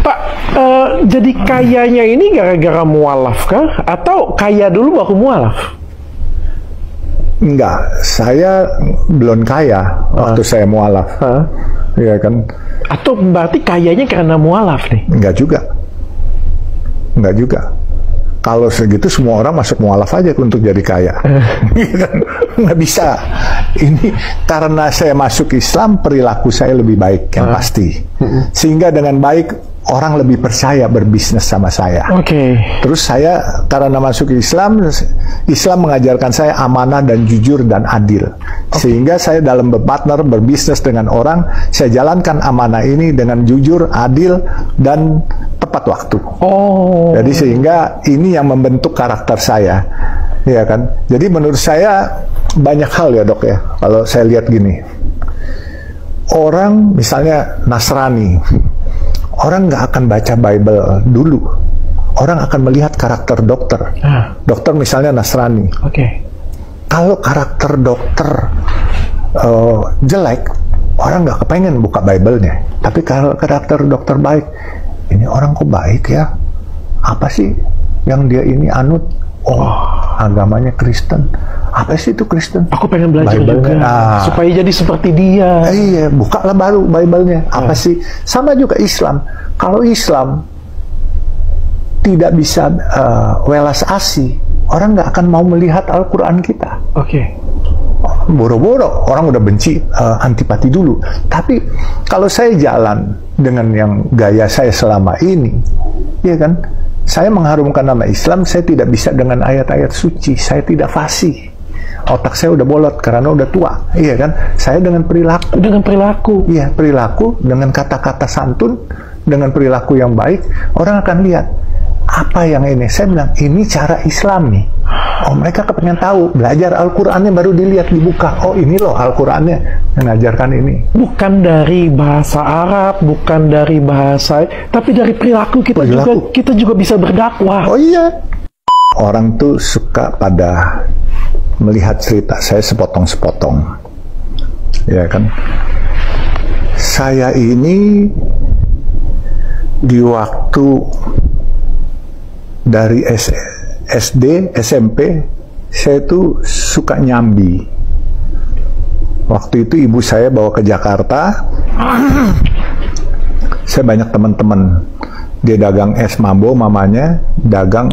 Pak, jadi kayanya ini gara-gara mualaf kah? Atau kaya dulu baru mualaf? Enggak, saya belum kaya waktu saya mualaf. Iya kan? Atau berarti kayanya karena mualaf nih? Enggak juga. Enggak juga. Kalau segitu semua orang masuk mualaf aja untuk jadi kaya. Nggak bisa. Ini karena saya masuk Islam, perilaku saya lebih baik yang pasti. Sehingga dengan baik orang lebih percaya berbisnis sama saya. Terus saya karena masuk Islam, Islam mengajarkan saya amanah dan jujur dan adil. Sehingga saya dalam berpartner berbisnis dengan orang, saya jalankan amanah ini dengan jujur, adil dan tepat waktu. Jadi sehingga ini yang membentuk karakter saya, ya kan. Jadi menurut saya banyak hal ya dok ya. Kalau saya lihat gini, orang misalnya Nasrani, orang nggak akan baca Bible dulu. Orang akan melihat karakter dokter. Dokter misalnya Nasrani. Kalau karakter dokter jelek, orang nggak kepengen buka Bible-nya. Tapi kalau karakter dokter baik, ini orang kok baik ya? Apa sih yang dia ini anut? Agamanya Kristen. Apa sih itu Kristen? Aku pengen belajar juga supaya jadi seperti dia. Iya, bukalah baru Bible-nya. Apa sih? Sama juga Islam. Kalau Islam tidak bisa welas asih, orang nggak akan mau melihat Al-Quran kita. Boro-boro orang udah benci, antipati dulu. Tapi kalau saya jalan dengan yang gaya saya selama ini, ya kan, saya mengharumkan nama Islam. Saya tidak bisa dengan ayat-ayat suci. Saya tidak fasih. Otak saya udah bolot karena udah tua, iya kan. Saya dengan perilaku. Iya, perilaku dengan kata-kata santun, dengan perilaku yang baik, orang akan lihat apa yang ini. Saya bilang ini cara Islam nih. Mereka kepengen tahu, belajar Al-Qurannya baru dilihat, dibuka. Ini loh Al-Qurannya mengajarkan ini. Bukan dari bahasa Arab, bukan dari bahasa, tapi dari perilaku kita juga bisa berdakwah. Iya. Orang tuh suka pada melihat cerita saya sepotong-sepotong, ya kan. Saya ini di waktu dari SD, SMP, saya tuh suka nyambi. Waktu itu ibu saya bawa ke Jakarta. Saya banyak teman-teman. Dia dagang es mambo, mamanya dagang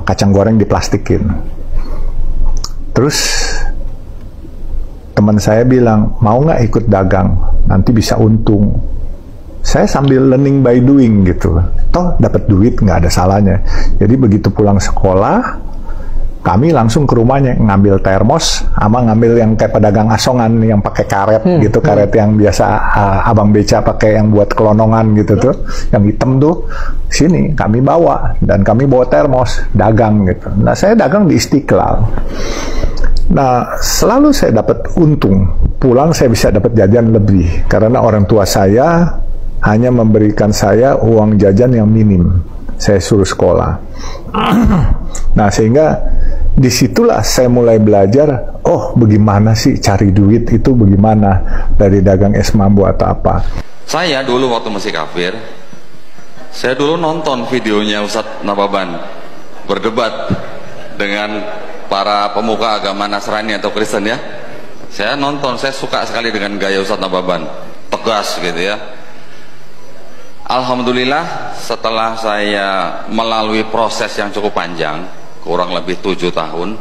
kacang goreng diplastikin. Terus teman saya bilang, mau nggak ikut dagang? Nanti bisa untung. Saya sambil learning by doing gitu. Toh dapat duit, nggak ada salahnya. Jadi begitu pulang sekolah, kami langsung ke rumahnya ngambil termos, sama ngambil yang kayak pedagang asongan yang pakai karet gitu, karet yang biasa abang beca pakai yang buat kelonongan gitu tuh, yang hitam tuh. Sini kami bawa, dan kami bawa termos dagang gitu. Nah saya dagang di Istiqlal. Nah, selalu saya dapat untung. Pulang saya bisa dapat jajan lebih karena orang tua saya hanya memberikan saya uang jajan yang minim. Saya suruh sekolah. Nah, sehingga disitulah saya mulai belajar, bagaimana sih cari duit itu, bagaimana dari dagang es mambo atau apa. Saya dulu waktu masih kafir, saya dulu nonton videonya Ustadz Nababan berdebat dengan para pemuka agama Nasrani atau Kristen ya. Saya nonton, saya suka sekali dengan gaya Ustadz Nababan, tegas gitu ya. Alhamdulillah setelah saya melalui proses yang cukup panjang, kurang lebih 7 tahun.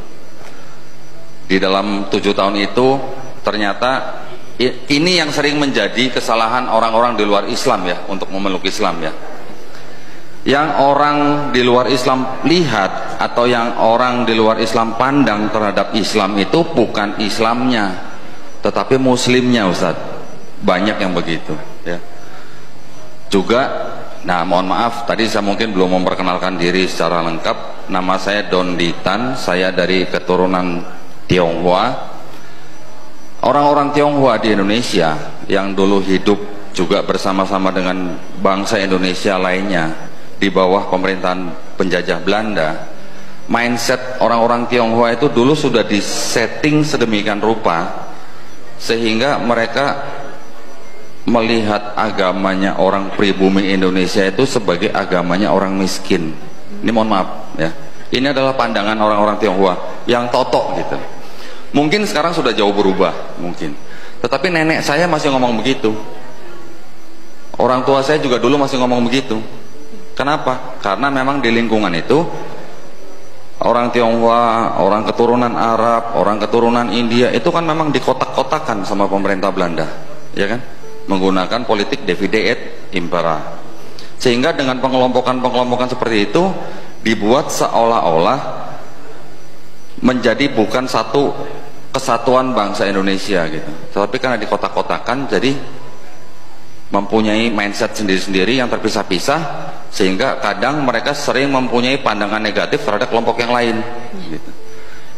Di dalam 7 tahun itu ternyata ini yang sering menjadi kesalahan orang-orang di luar Islam ya, untuk memeluk Islam ya. Yang orang di luar Islam lihat atau yang orang di luar Islam pandang terhadap Islam itu bukan Islamnya, tetapi Muslimnya, Ustaz. Banyak yang begitu ya. Juga, nah mohon maaf tadi saya mungkin belum memperkenalkan diri secara lengkap. Nama saya Don Ditan, saya dari keturunan Tionghoa. Orang-orang Tionghoa di Indonesia yang dulu hidup juga bersama-sama dengan bangsa Indonesia lainnya di bawah pemerintahan penjajah Belanda, mindset orang-orang Tionghoa itu dulu sudah disetting sedemikian rupa sehingga mereka melihat agamanya orang pribumi Indonesia itu sebagai agamanya orang miskin. Ini mohon maaf ya. Ini adalah pandangan orang-orang Tionghoa yang totok gitu. Mungkin sekarang sudah jauh berubah mungkin. Tetapi nenek saya masih ngomong begitu. Orang tua saya juga dulu masih ngomong begitu. Kenapa? Karena memang di lingkungan itu orang Tionghoa, orang keturunan Arab, orang keturunan India itu kan memang dikotak-kotakan sama pemerintah Belanda, ya kan? Menggunakan politik divide et impera. Sehingga dengan pengelompokan-pengelompokan seperti itu dibuat seolah-olah menjadi bukan satu kesatuan bangsa Indonesia gitu. Tetapi karena dikotak-kotakan jadi mempunyai mindset sendiri-sendiri yang terpisah-pisah, sehingga kadang mereka sering mempunyai pandangan negatif terhadap kelompok yang lain gitu.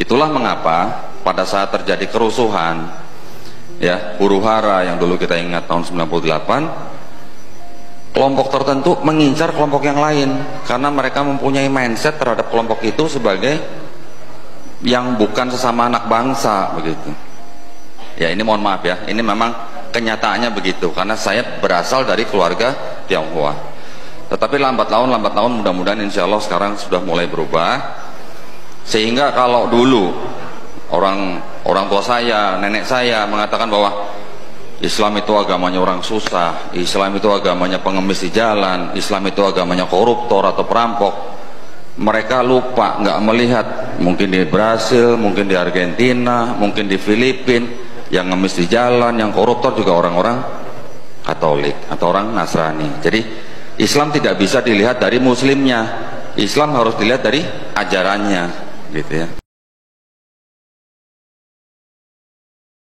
Itulah mengapa pada saat terjadi kerusuhan ya, huru-hara yang dulu kita ingat tahun 98, kelompok tertentu mengincar kelompok yang lain karena mereka mempunyai mindset terhadap kelompok itu sebagai yang bukan sesama anak bangsa begitu. Ya ini mohon maaf ya, ini memang kenyataannya begitu karena saya berasal dari keluarga Tionghoa. Tetapi lambat laun mudah-mudahan insya Allah sekarang sudah mulai berubah, sehingga kalau dulu orang tua saya, nenek saya mengatakan bahwa Islam itu agamanya orang susah, Islam itu agamanya pengemis di jalan, Islam itu agamanya koruptor atau perampok, mereka lupa, nggak melihat mungkin di Brasil, mungkin di Argentina, mungkin di Filipina yang ngemis di jalan, yang koruptor juga orang-orang Katolik atau orang Nasrani. Jadi Islam tidak bisa dilihat dari muslimnya, Islam harus dilihat dari ajarannya gitu ya.